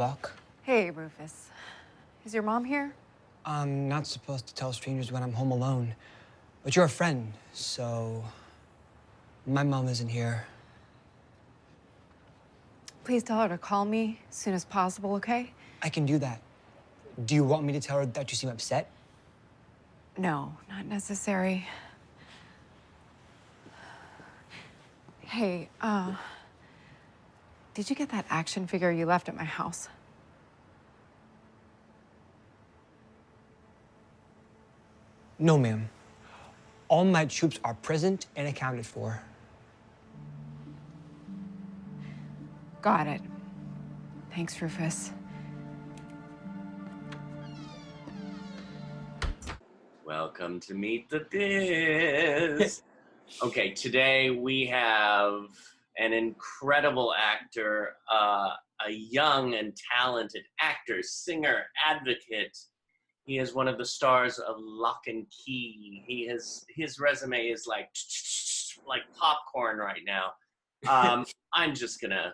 luck? Hey, Rufus. Is your mom here? I'm not supposed to tell strangers when I'm home alone. But you're a friend, so... My mom isn't here. Please tell her to call me as soon as possible, okay? I can do that. Do you want me to tell her that you seem upset? No, not necessary. Hey, did you get that action figure you left at my house? No, ma'am. All my troops are present and accounted for. Got it. Thanks, Rufus. Welcome to Meet the Biz. Okay, today we have an incredible actor, a young and talented actor, singer, advocate. He is one of the stars of Lock and Key. His resume is like popcorn right now. I'm just gonna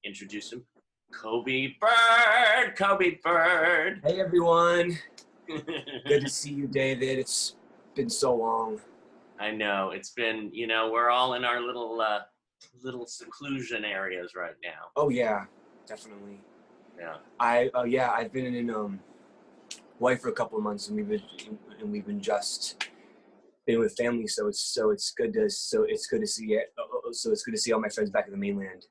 introduce him. Coby Bird. Coby Bird. Hey everyone. Good to see you, David. It's been so long. I know it's been. We're all in our little seclusion areas right now. Oh yeah, definitely. Yeah. I've been in Hawaii for a couple of months, and we've been just been with family. So it's good to see it. So it's good to see all my friends back in the mainland.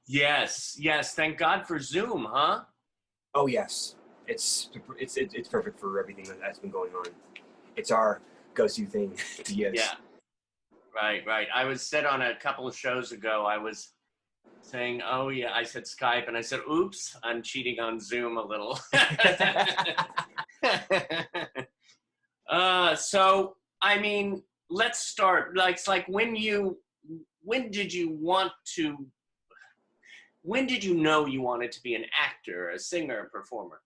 Yes. Thank God for Zoom, huh? Oh yes, it's perfect for everything that's been going on. It's our go-to thing to use. Yeah. Right. I was said on a couple of shows ago, I was saying, oh yeah, I said Skype, and I said, oops, I'm cheating on Zoom a little. So, I mean, let's start. When did you know you wanted to be an actor, a singer, a performer?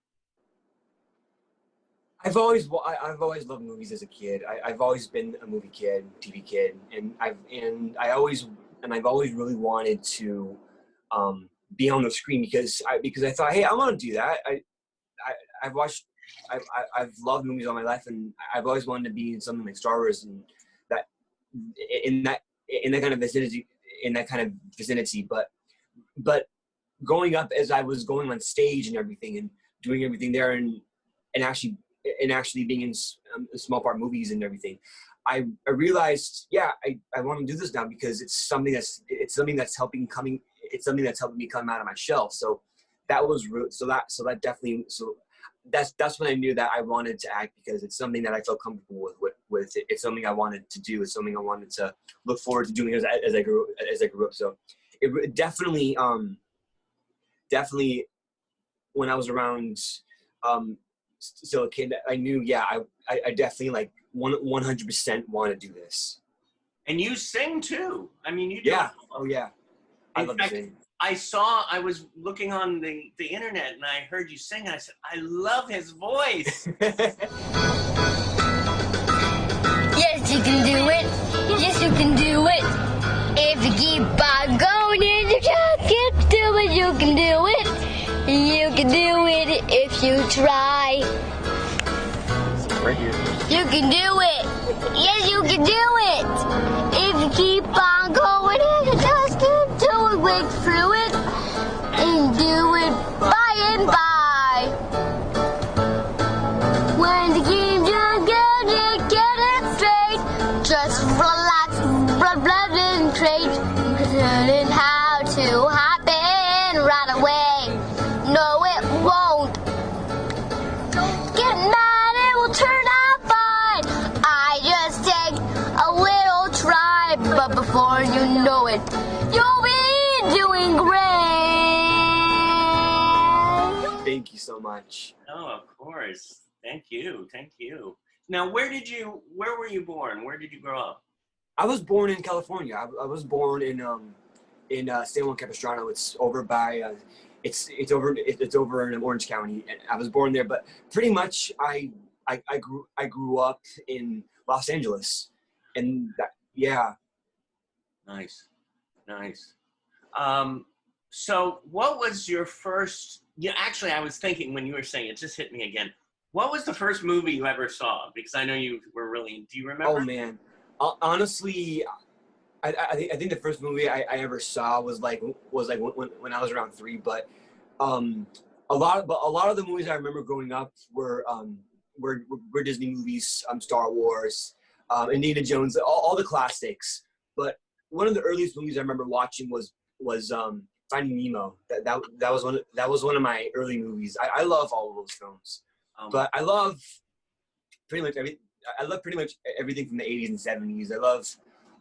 I've always loved movies as a kid. I've always been a movie kid, TV kid, and I've always really wanted to be on the screen because I thought, hey, I want to do that. I've loved movies all my life, and I've always wanted to be in something like Star Wars, and that in that kind of vicinity. But growing up, as I was going on stage and everything, and doing everything there, and actually being in small part movies and everything, I realized, yeah, I want to do this now because it's something that's helping me come out of my shell. So that was that's when I knew that I wanted to act, because it's something that I felt comfortable with. It's something I wanted to do. It's something I wanted to look forward to doing as I grew up. So it definitely when I was around still a kid, I knew, yeah, I definitely 100% want to do this. And you sing too. I mean, you do. Yeah. Oh yeah. I love to sing. I was looking on the internet and I heard you sing, and I said, I love his voice. Yes, you can do it. Yes, you can do it. If you keep on going and you just get to it, you can do it. You can do it if you try. Right here. You can do it. Yes, you can do it. If you keep on going and you just keep doing it, work through it, and do it by and by. When the game just get it straight, just relax, blood and crate, learning how to happen right away. No, it won't. Get mad, it will turn out fine. I just take a little try, but before you know it, you'll be doing great. Thank you so much. Oh, of course. Thank you. Now, where were you born? Where did you grow up? I was born in California. I was born in San Juan Capistrano. It's over by it's over in Orange County, and I was born there. But pretty much, I grew up in Los Angeles, and yeah. Nice. So, what was your first Yeah, actually, I was thinking when you were saying it, just hit me again. What was the first movie you ever saw? Because I know you were really. Do you remember? Oh man, honestly, I think the first movie I ever saw was like when I was around 3. But a lot of the movies I remember growing up were Disney movies, Star Wars, Indiana Jones, all the classics. But one of the earliest movies I remember watching was Finding Nemo. That was one of my early movies. I love all of those films, but I love pretty much everything from the 80s and 70s. I love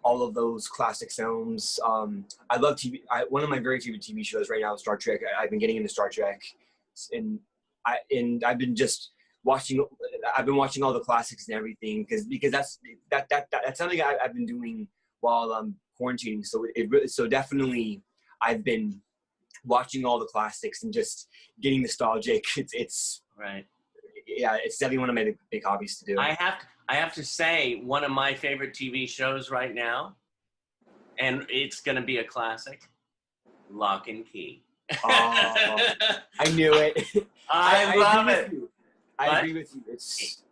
all of those classic films. I love TV. One of my very favorite TV shows right now is Star Trek. I've been getting into Star Trek, and I've been just watching. I've been watching all the classics and everything because that's something I've been doing while I'm quarantining. So definitely I've been watching all the classics and just getting nostalgic. It's right. Yeah, it's definitely one of my big hobbies to do. I have to say, one of my favorite TV shows right now, and it's going to be a classic, Lock and Key. Oh, I knew it. I love it. I agree with you. It's.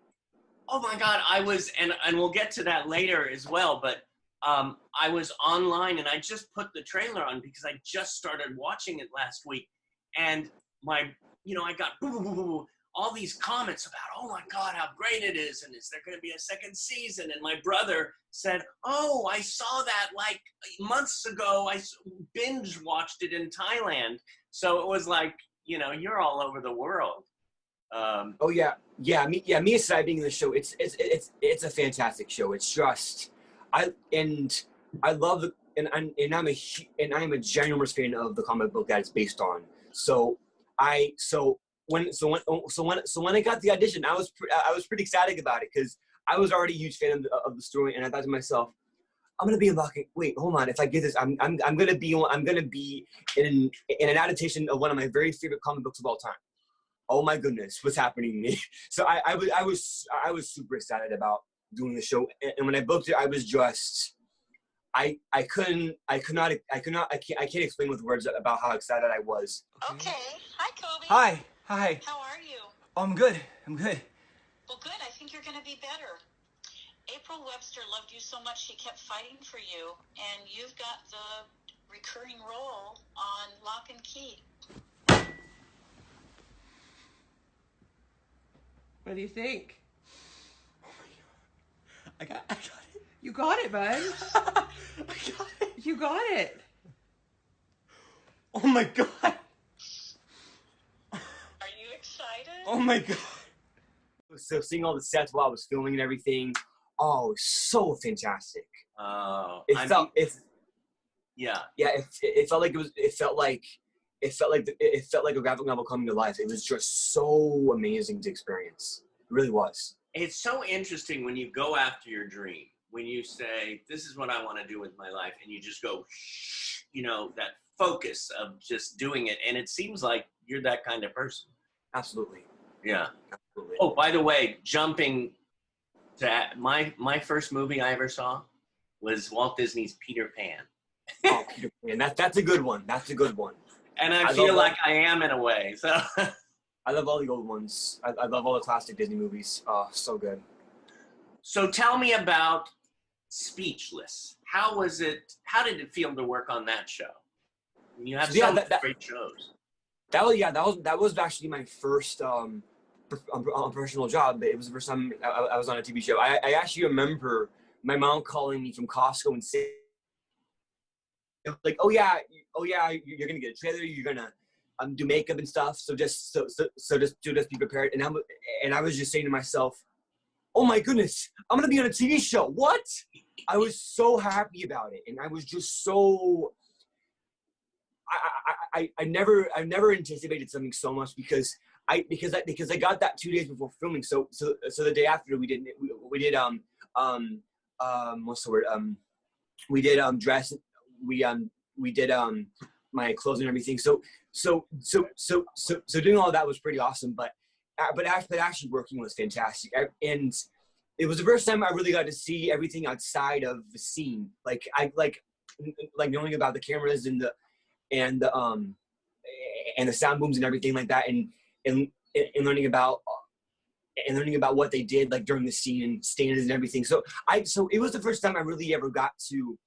Oh my God, I was, and we'll get to that later as well, but I was online and I just put the trailer on because I just started watching it last week, and I got all these comments about, oh my God, how great it is, and is there going to be a second season? And my brother said, oh, I saw that like months ago. I binge watched it in Thailand. So it was like, you're all over the world. Oh yeah. Me and Sai being in the show, it's a fantastic show. It's just, I love the, and I'm a ginormous fan of the comic book that it's based on. When I got the audition, I was pretty ecstatic about it because I was already a huge fan of the story, and I thought to myself, I'm gonna be in Lock. Wait, hold on. If I get this, I'm gonna be in an adaptation of one of my very favorite comic books of all time. Oh my goodness, what's happening to me? So I was super excited about doing the show, and when I booked it, I was just I can't explain with words about how excited I was. Okay. Hi, Coby. Hi. How are you? Oh, I'm good. Well, good. I think you're going to be better. April Webster loved you so much she kept fighting for you, and you've got the recurring role on Lock and Key. What do you think? Oh my God. I got it. You got it, bud. I got it. You got it. Oh my God. Are you excited? Oh my God. So seeing all the sets while I was filming and everything, oh, so fantastic. It felt a graphic novel coming to life. It was just so amazing to experience. It really was. It's so interesting when you go after your dream, when you say, this is what I want to do with my life, and you just go, that focus of just doing it. And it seems like you're that kind of person. Absolutely. Yeah. Absolutely. Oh, by the way, jumping to my first movie I ever saw was Walt Disney's Peter Pan. Oh, Peter Pan. That's a good one. That's a good one. And I feel like I am in a way. So I love all the old ones. I love all the classic Disney movies. Oh, so good. So tell me about Speechless. How was it? How did it feel to work on that show? You have great shows. That was actually my first professional job. It was the first time I was on a TV show. I actually remember my mom calling me from Costco and saying, like, oh yeah, you're gonna get a trailer. You're gonna do makeup and stuff. So just be prepared. And I was just saying to myself, oh my goodness, I'm gonna be on a TV show. What? I was so happy about it, and I was just so. I never anticipated something so much because I got that 2 days before filming. So the day after we did what's the word we did dress we did my clothes and everything. So doing all that was pretty awesome. But actually working was fantastic. And it was the first time I really got to see everything outside of the scene. Like knowing about the cameras and and the sound booms and everything like that, and learning about what they did like during the scene and standards and everything. So it was the first time I really ever got to.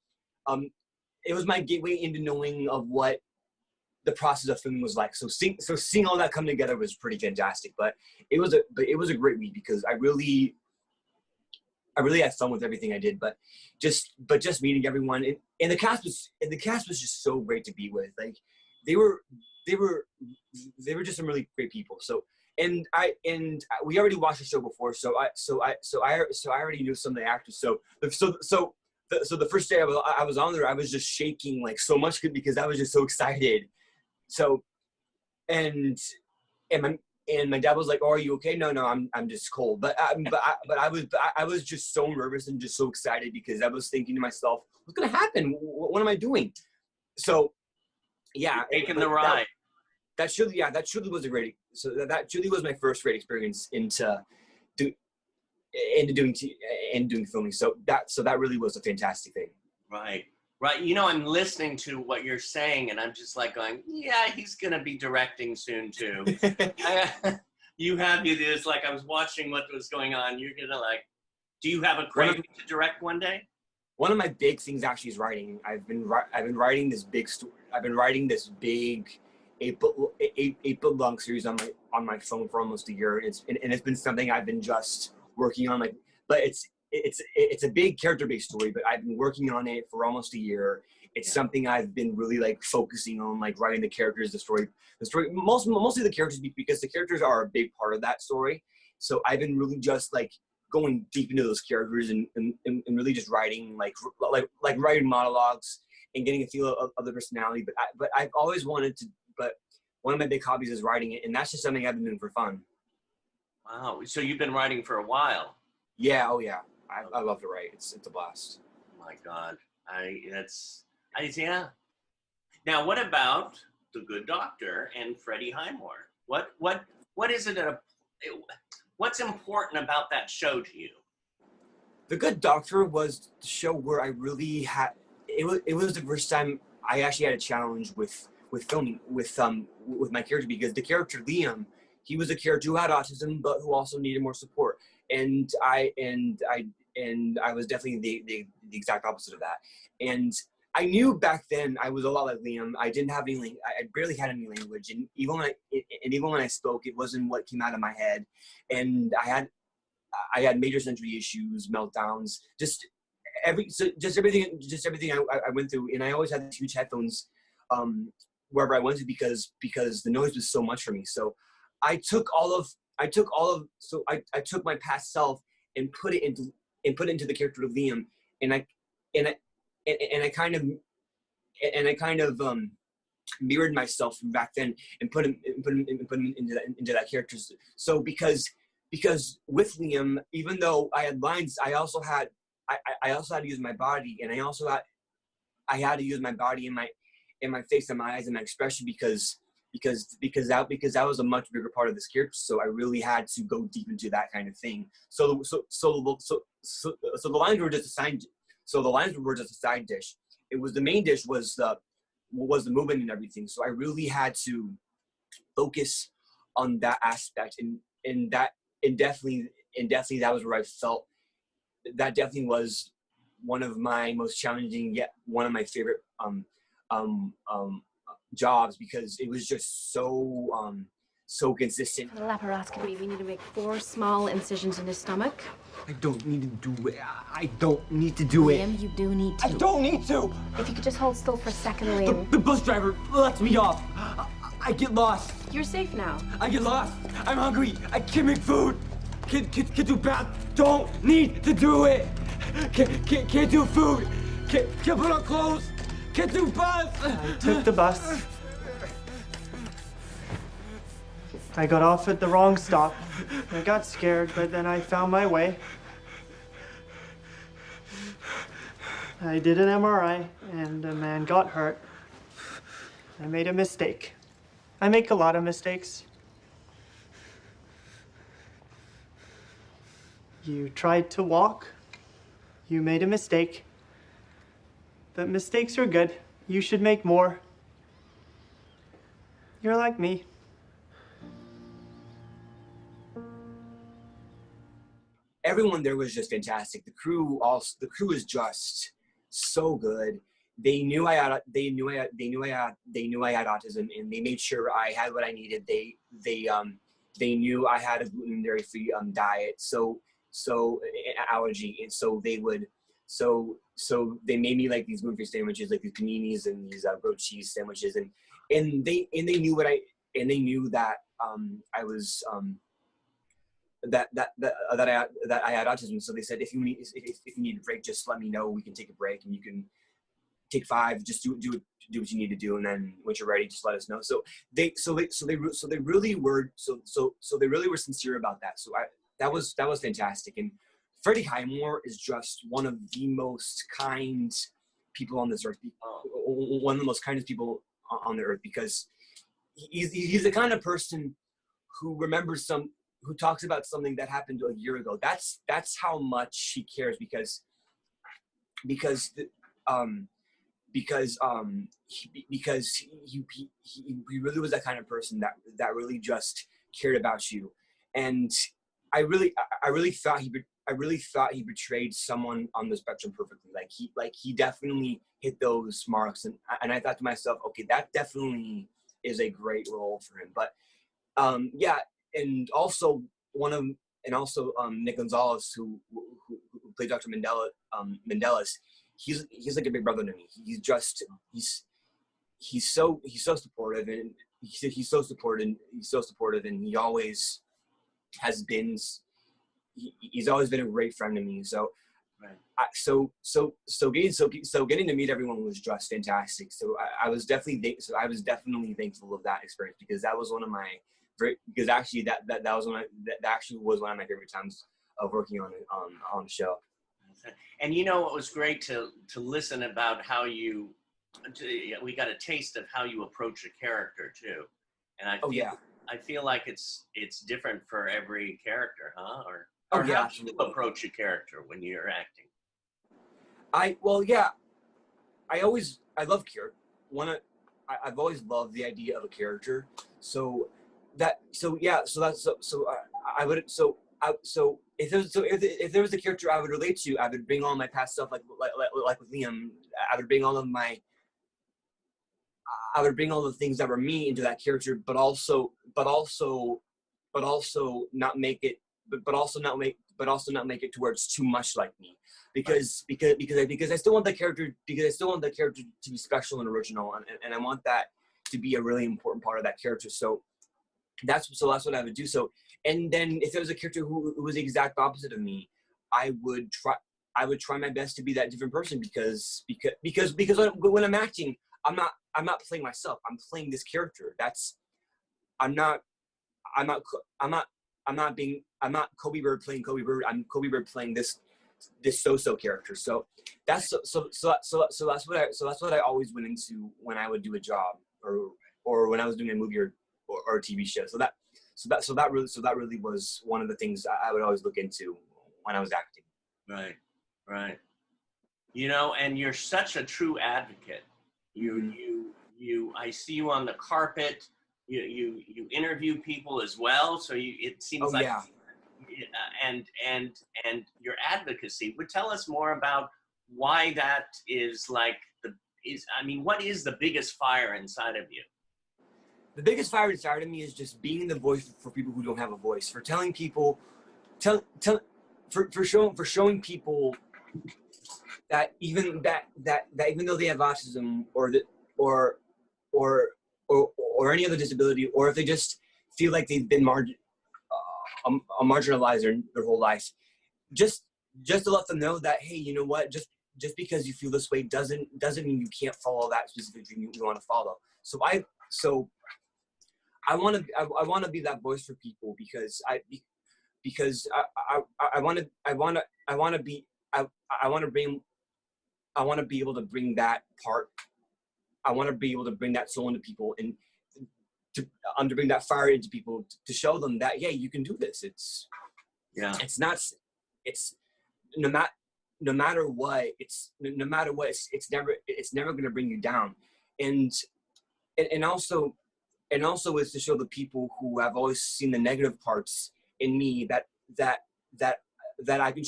It was my gateway into knowing of what the process of filming was like. So seeing all that come together was pretty fantastic. But it was a great week because I really had fun with everything I did. But just meeting everyone and the cast was just so great to be with. Like they were just some really great people. So and we already watched the show before. So I already knew some of the actors. So the first day I was on there, I was just shaking like so much because I was just so excited. So, and my dad was like, "Oh, are you okay?" No, I'm just cold. But I was just so nervous and just so excited because I was thinking to myself, "What's gonna happen? What am I doing?" So, yeah, Taking the ride. That truly was a great. So that truly was my first great experience into doing filming. So that really was a fantastic thing. Right. You know, I'm listening to what you're saying, and I'm just like going, yeah, he's going to be directing soon, too. You have me this, like, I was watching what was going on. You're going to, like, do you have a craving to direct one day? One of my big things actually is writing. I've been writing this big story. I've been writing this big 8-book long series on my phone for almost a year. And it's been something I've been just working on, like, but it's a big character-based story, but I've been working on it for almost a year. It's something I've been really like focusing on, like writing the characters, the story, mostly the characters, because the characters are a big part of that story. So I've been really just like going deep into those characters and really just writing like writing monologues and getting a feel of the personality. But I've always wanted to. But one of my big hobbies is writing it, and that's just something I've been doing for fun. Wow. So you've been writing for a while. Yeah. Oh yeah. I love to write. It's a blast. Oh my God. Yeah. Now, what about The Good Doctor and Freddie Highmore? What is it? What's important about that show to you? The Good Doctor was the show where I really had. It was the first time I actually had a challenge with filming with my character, because the character Liam, he was a character who had autism but who also needed more support, and I was definitely the exact opposite of that. And I knew back then I was a lot like Liam. I didn't have any I barely had any language, and even when I spoke, it wasn't what came out of my head. And I had major sensory issues, meltdowns, just everything I went through. And I always had these huge headphones wherever I went to because the noise was so much for me. So I took my past self and put it into the character of Liam, and I kind of mirrored myself from back then and put him into that character. So because with Liam, even though I had lines, I also had to use my body, and I had to use my body and my face and my eyes and my expression because that was a much bigger part of the script. So I really had to go deep into that kind of thing. So the lines were just a side. So the lines were just a side dish. It was the main dish was the movement and everything. So I really had to focus on that aspect, and definitely that was where I felt that definitely was one of my most challenging, yet one of my favorite jobs, because it was just so consistent. For the laparoscopy, we need to make 4 small incisions in his stomach. I don't need to do it. I don't need to do it. Liam, you do need to. I don't need to. If you could just hold still for a second, Liam. The bus driver lets me off. I get lost. You're safe now. I get lost. I'm hungry. I can't make food. Can't do bath. Don't need to do it. Can't do food. Can't put on clothes. Can't do bus. I took the bus. I got off at the wrong stop. I got scared, but then I found my way. I did an MRI, and a man got hurt. I made a mistake. I make a lot of mistakes. You tried to walk. You made a mistake. But mistakes are good. You should make more. You're like me. Everyone there was just fantastic. The crew was just so good. They knew I had autism, and they made sure I had what I needed. They knew I had a gluten dairy free diet, so allergy, and so they made me like these gluten free sandwiches, like these paninis and these grilled cheese sandwiches, and they knew that I was that I had autism. So they said, if you need a break, just let me know. We can take a break, and you can take 5. Just do what you need to do, and then when you're ready, just let us know. So they really were sincere about that. So that was fantastic. And Freddie Highmore is just one of the most kind people on this earth. One of the most kindest people on the earth, because he's the kind of person who remembers who talks about something that happened a year ago. That's how much he cares, because he really was that kind of person that really just cared about you. And I really thought he portrayed someone on the spectrum perfectly. Like he definitely hit those marks, and I thought to myself, okay, that definitely is a great role for him. But yeah, and also Nick Gonzalez, who played Dr. Mendelis. He's like a big brother to me. He's so supportive, and he's so supportive, and he always has been. He's always been a great friend to me. So, right. So getting to meet everyone was just fantastic. So I was definitely thankful of that experience, because that was one of my because actually that actually was one of my favorite times of working on the show. And you know, it was great to listen about how we got a taste of how you approach a character too. And I feel like it's different for every character, huh? Or how do you approach a character when you're acting? I love character. I've always loved the idea of a character. If there was a character I would relate to, I would bring all my past stuff, like with Liam. I would bring all the things that were me into that character, but also not make it to where it's too much like me, because I still want the character to be special and original, and I want that to be a really important part of that character. So that's what I would do. So, and then if there was a character who was the exact opposite of me, I would try my best to be that different person, because when I'm acting, I'm not playing myself. I'm playing this character. I'm not Coby Bird playing Coby Bird. I'm Coby Bird playing this so character. So that's what I always went into when I would do a job, or when I was doing a movie or a TV show. So that really was one of the things I would always look into when I was acting. Right. You know, and you're such a true advocate. I see you on the carpet. You interview people as well. So it seems and your advocacy. Would tell us more about why that is what is the biggest fire inside of you? The biggest fire inside of me is just being the voice for people who don't have a voice, for telling people, for showing people that even though they have autism or any other disability, or if they just feel like they've been marginalized their whole life, just to let them know that, hey, you know what, just because you feel this way doesn't mean you can't follow that specific thing you want to follow. So I want to be that voice for people, because I want to be able to bring that part. I want to be able to bring that soul into people, and to bring that fire into people, to show them that, yeah, you can do this. It's no matter what, it's never going to bring you down. And also and also is to show the people who have always seen the negative parts in me that I can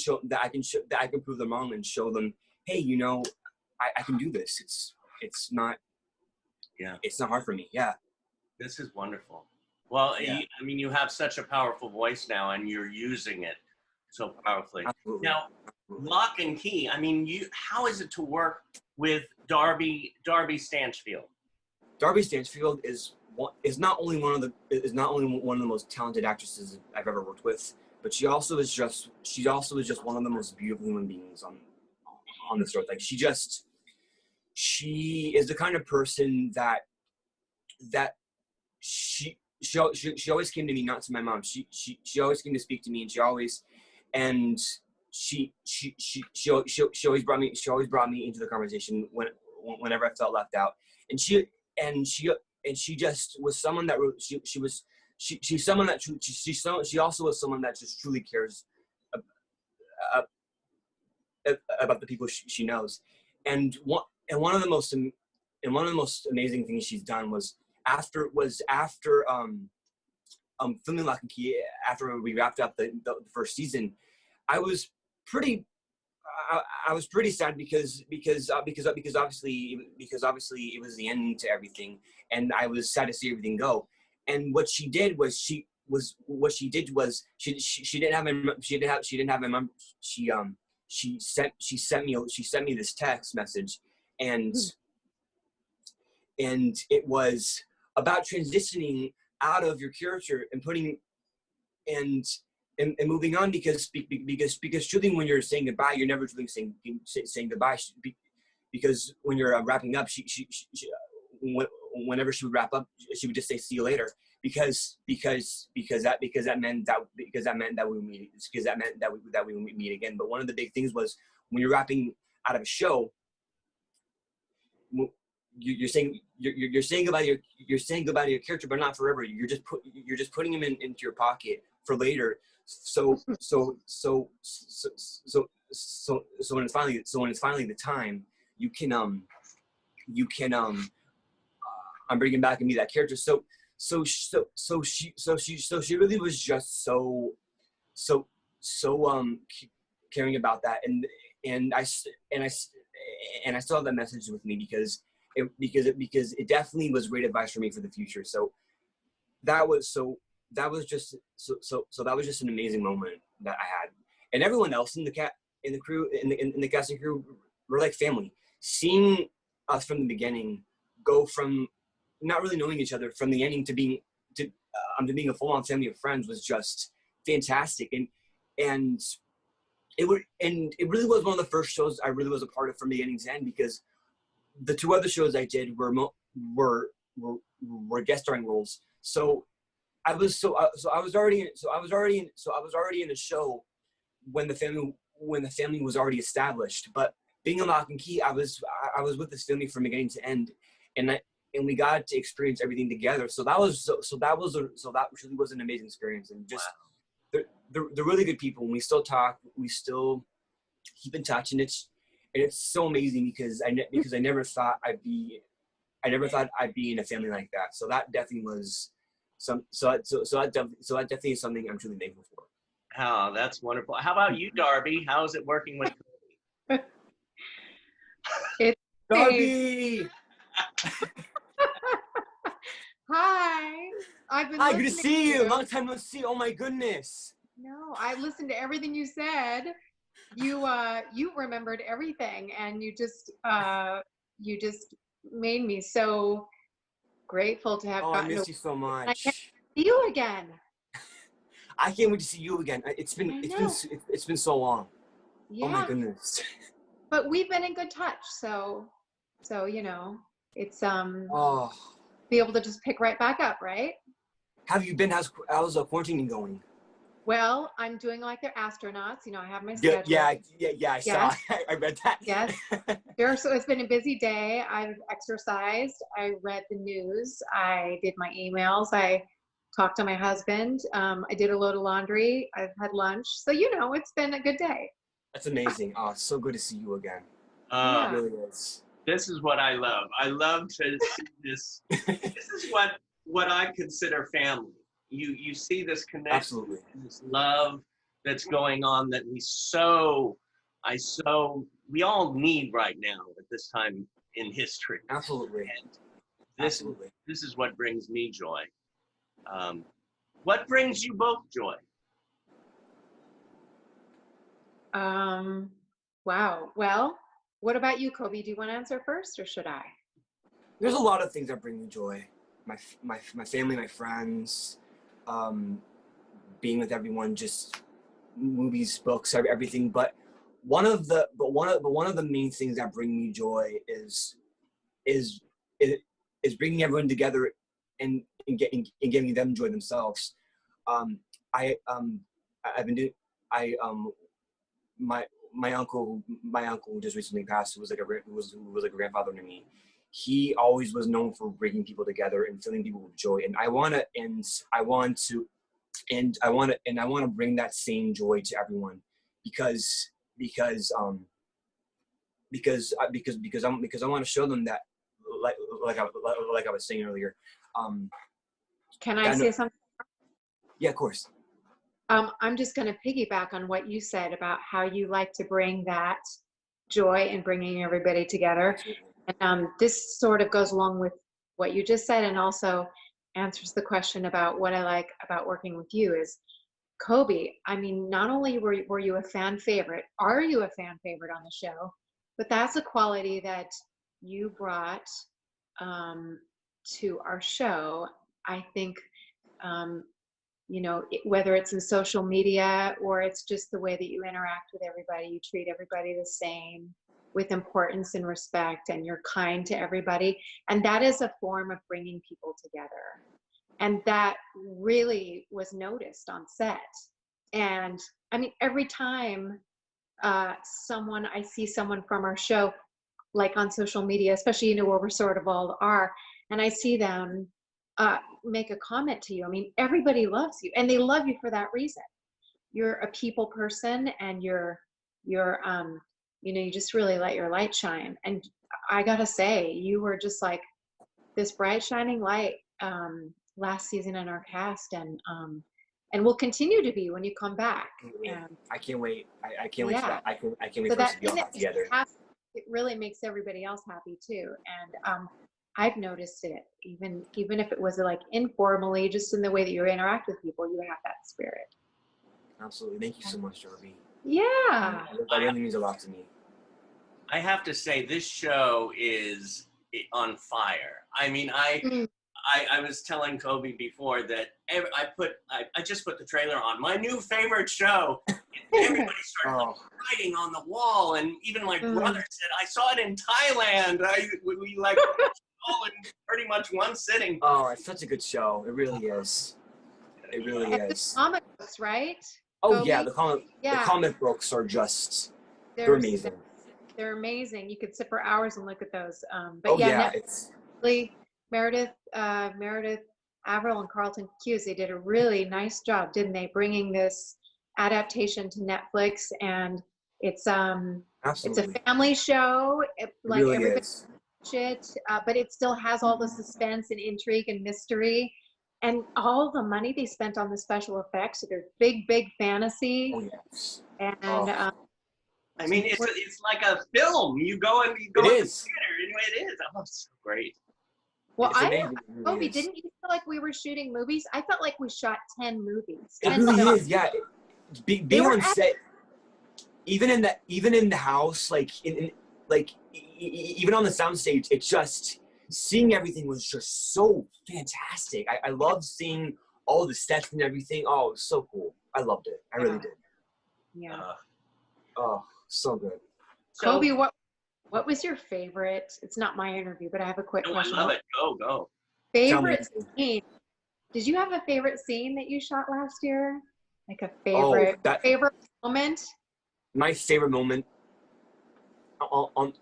prove them wrong and show them, hey, you know, I can do this. It's not hard for me. Yeah. This is wonderful. Well, Yeah. I mean, you have such a powerful voice now, and you're using it so powerfully. Absolutely. Now, Lock and Key. I mean, how is it to work with Darby Stanchfield? Darby Stanchfield is not only one of the most talented actresses I've ever worked with, but she also is just one of the most beautiful human beings on this earth. Like she is the kind of person that she always came to me, not to my mom. She always came to speak to me, and she always brought me into the conversation whenever I felt left out. And she just was someone that she also was someone that just truly cares about the people she knows. And one of the most amazing things she's done was after filming Lock and Key, after we wrapped up the first season, I was pretty sad because obviously it was the end to everything, and I was sad to see everything go. And what she did was she didn't have my mom. She sent me this text message, and it was about transitioning out of your character and putting and moving on, because truly, when you're saying goodbye, you're never truly saying goodbye, because when you're wrapping up, whenever she would wrap up, she would just say see you later, because that meant that we would meet again. But one of the big things was, when you're wrapping out of a show, you're saying goodbye to your character, but not forever. You're just putting him into your pocket for later. So when it's finally the time, you can I'm bringing back and be that character. So she really was just so caring about that, and I still have that message with me, because it definitely was great advice for me for the future. So that was just an amazing moment that I had, and everyone else in the cast and crew were like family. Seeing us from the beginning go from not really knowing each other from the ending to being a full-on family of friends was just fantastic, and it really was one of the first shows I really was a part of from beginning to end, because the two other shows I did were guest starring roles. So I was already in the show when the family was already established. But being in Lock and Key, I was with this family from beginning to end, and we got to experience everything together. So that really was an amazing experience, and just they're really good people. And we still talk, we still keep in touch, and it's so amazing, because I never thought I'd be in a family like that. So that definitely was that definitely is something I'm truly thankful for. Oh, that's wonderful. How about you, Darby? How is it working with Coby? It's Darby! Hi. I've been Hi, good to listening see you. Long time no see. Oh my goodness. No, I listened to everything you said. You remembered everything, and you just made me so grateful to have Oh, I gotten miss you so much. I can't see you again. I can't wait to see you again. It's been so long. Yeah. Oh my goodness. But we've been in good touch, so you know, it's Oh. be able to just pick right back up, right? Have you been? How's quarantining going? Well, I'm doing like they're astronauts. You know, I have my schedule. Yeah. I saw. I read that. Yes. Sure. So it's been a busy day. I've exercised. I read the news. I did my emails. I talked to my husband. I did a load of laundry. I've had lunch. So, you know, it's been a good day. That's amazing. Oh, it's so good to see you again. Yeah. It really is. This is what I love. I love to see this. This is what what I consider family. You see this connection, Absolutely. this love that's going on that we all need right now at this time in history. Absolutely. And this is what brings me joy. What brings you both joy? Wow. Well, what about you, Coby? Do you want to answer first, or should I? There's a lot of things that bring me joy. My family, my friends, being with everyone, just movies, books, everything. But one of the main things that bring me joy is bringing everyone together and getting them enjoy themselves. My uncle who just recently passed, who was like a grandfather to me. He always was known for bringing people together and filling people with joy. And I want to bring that same joy to everyone, because I want to show them that, like I was saying earlier. Can I say something? Yeah, of course. I'm just going to piggyback on what you said about how you like to bring that joy and bringing everybody together. And this sort of goes along with what you just said, and also answers the question about what I like about working with you is, Coby, I mean, not only were you a fan favorite, are you a fan favorite on the show, but that's a quality that you brought to our show. I think, whether it's in social media or it's just the way that you interact with everybody, you treat everybody the same with importance and respect, and you're kind to everybody. And that is a form of bringing people together. And that really was noticed on set. And I mean, every time I see someone from our show, like on social media, especially, where we're sort of all are, and I see them make a comment to you, I mean, everybody loves you, and they love you for that reason. You're a people person, and you're you just really let your light shine. And I gotta say, you were just like this bright shining light last season in our cast, and will continue to be when you come back. And I can't wait. I can't wait for that. I can't wait so for us to be all that back together. it really makes everybody else happy too. And I've noticed it, even if it was like informally, just in the way that you interact with people, you have that spirit. Absolutely. Thank you so much, Darby. Yeah. That really means a lot to me. I have to say, this show is on fire. I mean, I was telling Coby before that I just put the trailer on my new favorite show. Everybody started writing on the wall, and even my brother said, "I saw it in Thailand." We like all in pretty much one sitting. Oh, it's such a good show. It really is. It really is. The comic books, right? Oh Coby? yeah, the comic books are just they're amazing. They're amazing. You could sit for hours and look at those. It's Meredith Averill and Carlton Cuse, they did a really nice job, didn't they, bringing this adaptation to Netflix. And it's a family show. Like really everybody is. watch it, but it still has all the suspense and intrigue and mystery. And all the money they spent on the special effects, they're big fantasy. Oh yes. And I mean, it's like a film. You go in the theater. It is. Oh, it's so great. Well, Coby, didn't you feel like we were shooting movies? I felt like we shot 10 movies. It really is, yeah. Being on set, even in the house, even on the soundstage, it's just seeing everything was just so fantastic. I loved seeing all the sets and everything. Oh, it was so cool. I loved it. I really did. Yeah. So good. Coby, what was your favorite? It's not my interview, but I have a quick question. I love it. Go. Favorite scene? Did you have a favorite scene that you shot last year? Like a favorite moment? My favorite moment on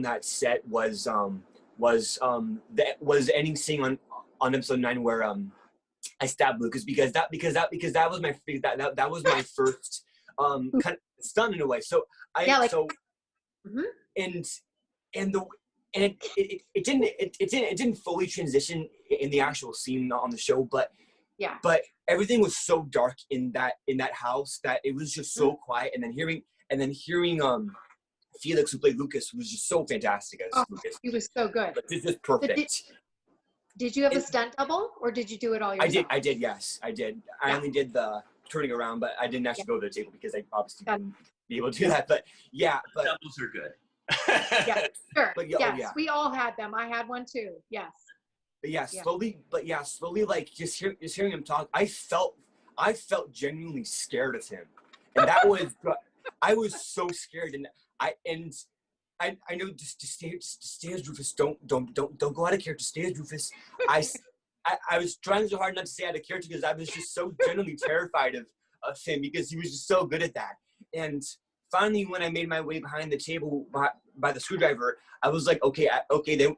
that set was the ending scene on episode 9 where I stabbed Lucas because that was my first kind of stunt in a way. So and it didn't fully transition in the actual scene on the show, but Yeah. but everything was so dark in that house that it was just so quiet. And then hearing Felix, who played Lucas, was just so fantastic as Lucas. He was so good. But it's just perfect. Did you have a stunt double, or did you do it all yourself? I did, yes, I did. I only did the turning around, but I didn't actually go to the table because I obviously couldn't be able to do that. But yeah, but doubles are good. Yeah, sure. But yes, we all had them. I had one too. Yes. But slowly, like just hearing him talk, I felt genuinely scared of him, and that was I was so scared, and I know just stay as Rufus. Don't go out of character. Stay as Rufus. I was trying so hard not to stay out of character because I was just so genuinely terrified of him because he was just so good at that. And finally, when I made my way behind the table by the screwdriver, I was like, okay, they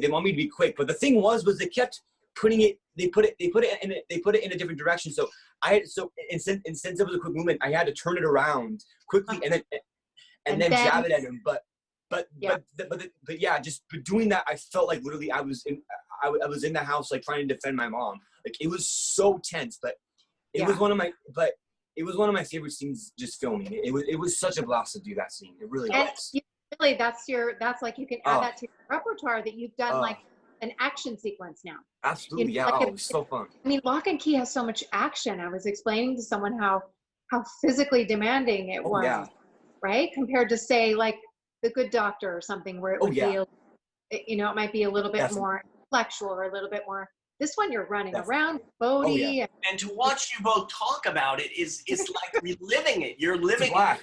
want me to be quick. But the thing was they kept putting it. They put it in a different direction. So since it was a quick movement, I had to turn it around quickly and then jab it at him. But just doing that, I felt like literally I was in the house like trying to defend my mom. Like it was so tense, but it was one of my favorite scenes just filming. It was such a blast to do that scene. It really was. Really, that's like you can add that to your repertoire that you've done like an action sequence now. Absolutely, You know, it was so fun. I mean, Lock and Key has so much action. I was explaining to someone how physically demanding it was, right? Compared to say like The Good Doctor or something where it would be, it might be a little bit more intellectual or a little bit more. This one you're running around, Bodhi. And to watch you both talk about it is like reliving it. You're living it.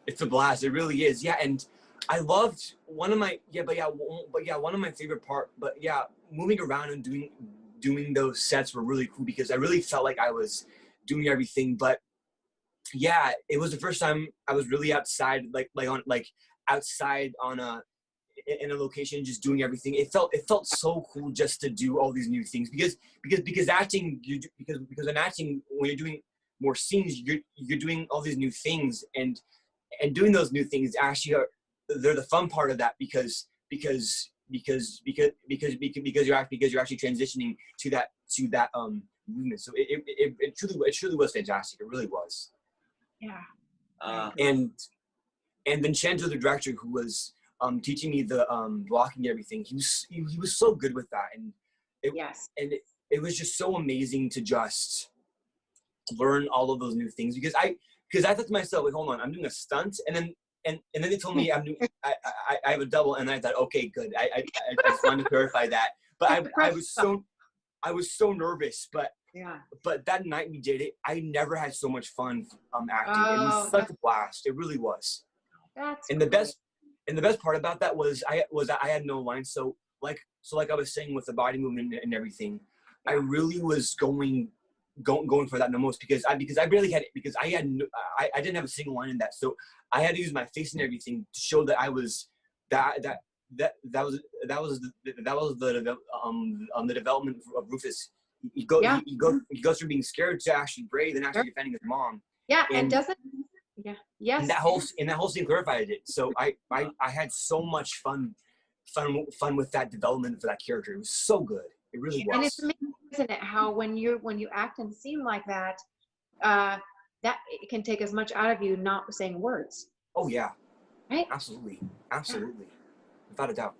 It's a blast. It really is. Yeah, and I loved one of my favorite part. But yeah, moving around and doing those sets were really cool because I really felt like I was doing everything. But yeah, it was the first time I was really outside, outside in a location, just doing everything. It felt so cool just to do all these new things because acting, because in acting, when you're doing more scenes, you're doing all these new things and doing those new things actually they're the fun part of that because you're actually transitioning to that movement. So it truly was fantastic. It really was. Yeah. And Vincenzo, the director, who was teaching me the blocking and everything, he was so good with that, and it was just so amazing to just learn all of those new things because I thought to myself, like, hold on, I'm doing a stunt, and then they told me I have a double, and I thought, okay, good. I just wanted to clarify that, but I was so nervous, but that night we did it, I never had so much fun acting. It was such a blast. It really was. And the best part about that was I had no lines. So like I was saying with the body movement and everything, I really was going for that the most because I barely had it because I didn't have a single line in that. So I had to use my face and everything to show that I was that was the development of Rufus. He goes from being scared to actually brave and actually defending his mom. Yeah, and doesn't. Yeah. Yes. And that whole scene clarified it. So I had so much fun with that development for that character. It was so good. It really was. And it's amazing, isn't it? How when you act in a scene like that, that it can take as much out of you not saying words. Oh yeah. Right. Absolutely. Without a doubt.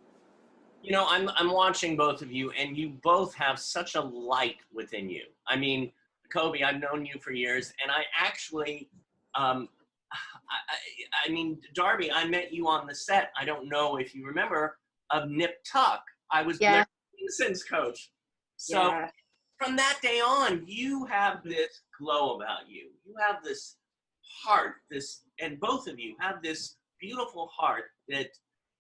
You know, I'm watching both of you, and you both have such a light within you. I mean, Coby, I've known you for years, and I actually, I mean, Darby, I met you on the set. I don't know if you remember of Nip Tuck. I was Blair Kingston's coach. So from that day on, you have this glow about you. You have this heart, and both of you have this beautiful heart that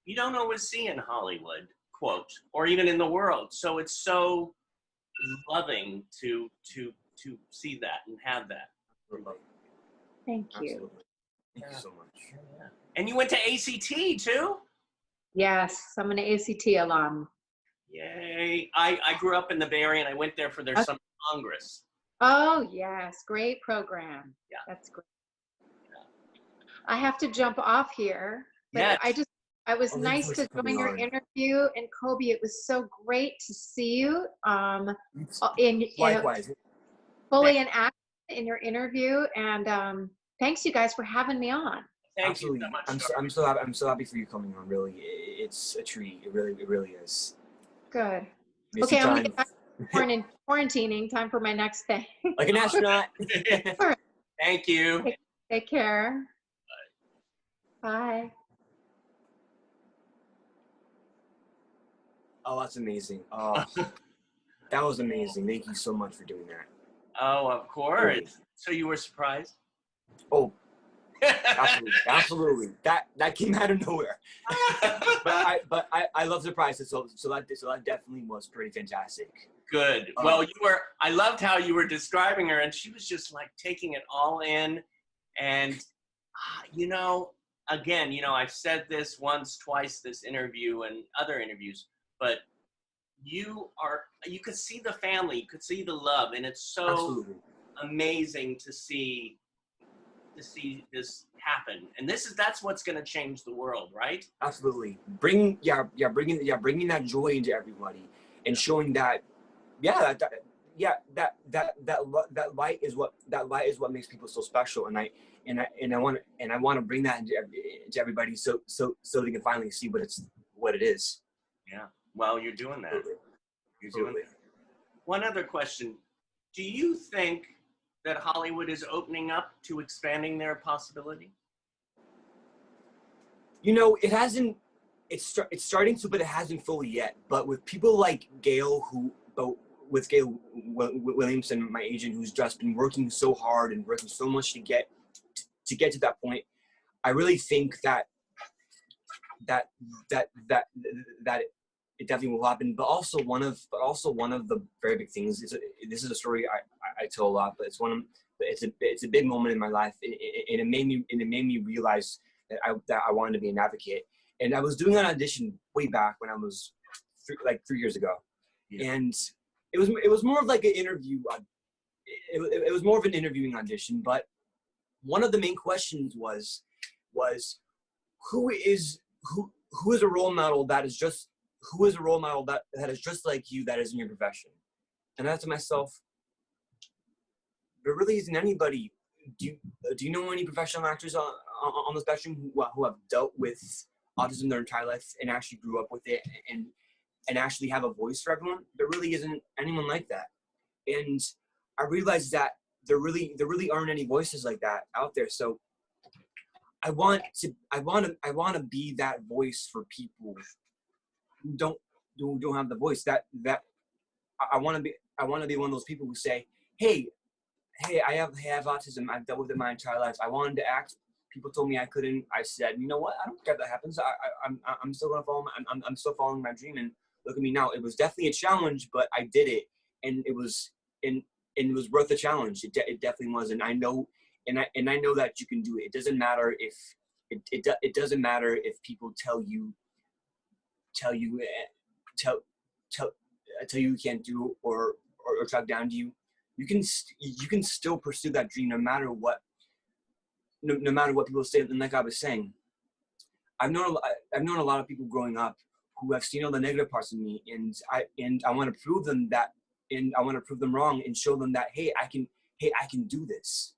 you don't always see in Hollywood, quote, or even in the world. So it's so loving to see that and have that. Thank you. Absolutely. Thank you so much. Yeah. And you went to ACT too? Yes, I'm an ACT alum. Yay. I grew up in the Bay Area and I went there for their summer congress. Oh, yes. Great program. Yeah. That's great. I have to jump off here, but I just It was Oh, thank you nice so much to for join coming your on. interview, and Coby, it was so great to see you in Likewise. fully in action in your interview, and thanks you guys for having me on. Thank you so Absolutely. much, I'm Darby. so happy for you coming on. Really, it's a treat. It really is. Good. Miss Okay, you I'm gonna time. get back to quarantining. Time for my next thing. Like an astronaut. Thank you. Take care. Bye. Oh, that's amazing. Oh, that was amazing. Thank you so much for doing that. Oh, of course. Really. So you were surprised? Oh, absolutely. That came out of nowhere. but I love surprises. So that definitely was pretty fantastic. Good. Well, I loved how you were describing her, and she was just like taking it all in. And, again, I've said this once, twice, this interview and other interviews, but you could see the family, you could see the love, and it's so Absolutely. amazing to see this happen. And that's what's going to change the world, right? Absolutely. Bringing that joy into everybody and showing that, that light is what makes people so special. And I want to bring that into everybody so they can finally see what it is. Yeah. Well, you're doing that. You're doing Absolutely. that. One other question. Do you think that Hollywood is opening up to expanding their possibility? It hasn't. It's starting to, but it hasn't fully yet. But with people like Gail, with Gail Williamson, my agent, who's just been working so hard and working so much to get to that point, I really think that it definitely will happen. But also one of the very big things is this is a story I tell a lot, but it's a big moment in my life, and it made me realize that I wanted to be an advocate. And I was doing an audition way back when I was 3 years ago, and it was more of like an interview. It was more of an interviewing audition, but one of the main questions was who is a role model that is just like you, that is in your profession. And I thought to myself, there really isn't anybody. Do you know any professional actors on the spectrum who have dealt with autism their entire life and actually grew up with it and actually have a voice for everyone? There really isn't anyone like that. And I realized that there really aren't any voices like that out there. So I want to be that voice for people who don't have the voice. That I want to be one of those people who say, hey, I have autism. I've dealt with it my entire life. I wanted to act. People told me I couldn't. I said, you know what? I don't care if that happens. I'm still gonna follow. I'm still following my dream. And look at me now. It was definitely a challenge, but I did it, and it was worth the challenge. It definitely was. And I know, and I know that you can do it. It doesn't matter if it doesn't matter if people tell you you can't do it or talk down to you. You can still pursue that dream no matter what people say. And like I was saying, I've known a lot of people growing up who have seen all the negative parts of me, and I want to prove them that, and I want to prove them wrong and show them that hey, I can do this.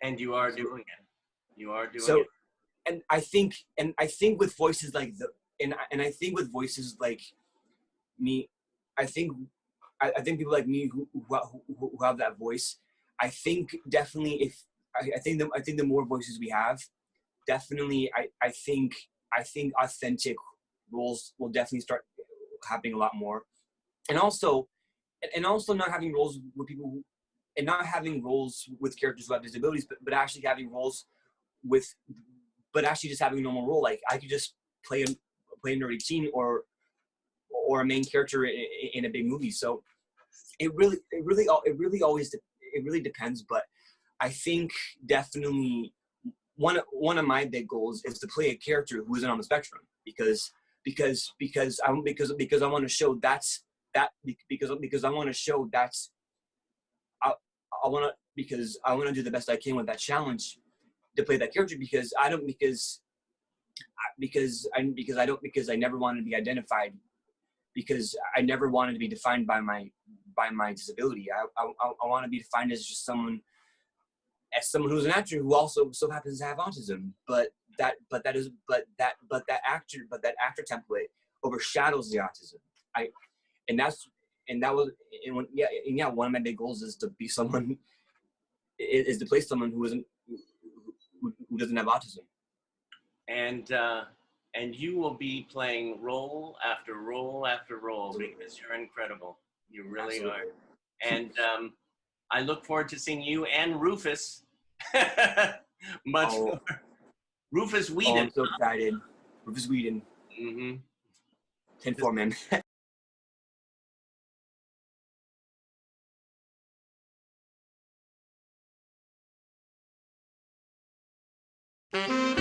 And you are doing it. You are doing So, it. and I think with voices like I think with voices like me, I think people like me who have that voice. I think definitely I think the more voices we have, definitely I think authentic roles will definitely start happening a lot more, and also not having roles with people who, and not having roles with characters who have disabilities, but actually having roles but actually just having a normal role. Like I could just play a nerdy teen or a main character in a big movie. So it really depends. But I think definitely one of my big goals is to play a character who isn't on the spectrum, because I want to show because I want to show I want to do the best I can with that challenge to play that character, because because I never wanted to be identified, because I never wanted to be defined by my disability. I want to be defined as just someone who's an actor who also so happens to have autism. But that actor template overshadows the autism. One of my big goals is to be someone, is to play someone who doesn't have autism. And you will be playing role after role after role. Absolutely. Because you're incredible. You really Absolutely. Are. And I look forward to seeing you and Rufus much more. Rufus Whedon. Oh, I'm so excited. Rufus Whedon. Mm-hmm. 10-4, man.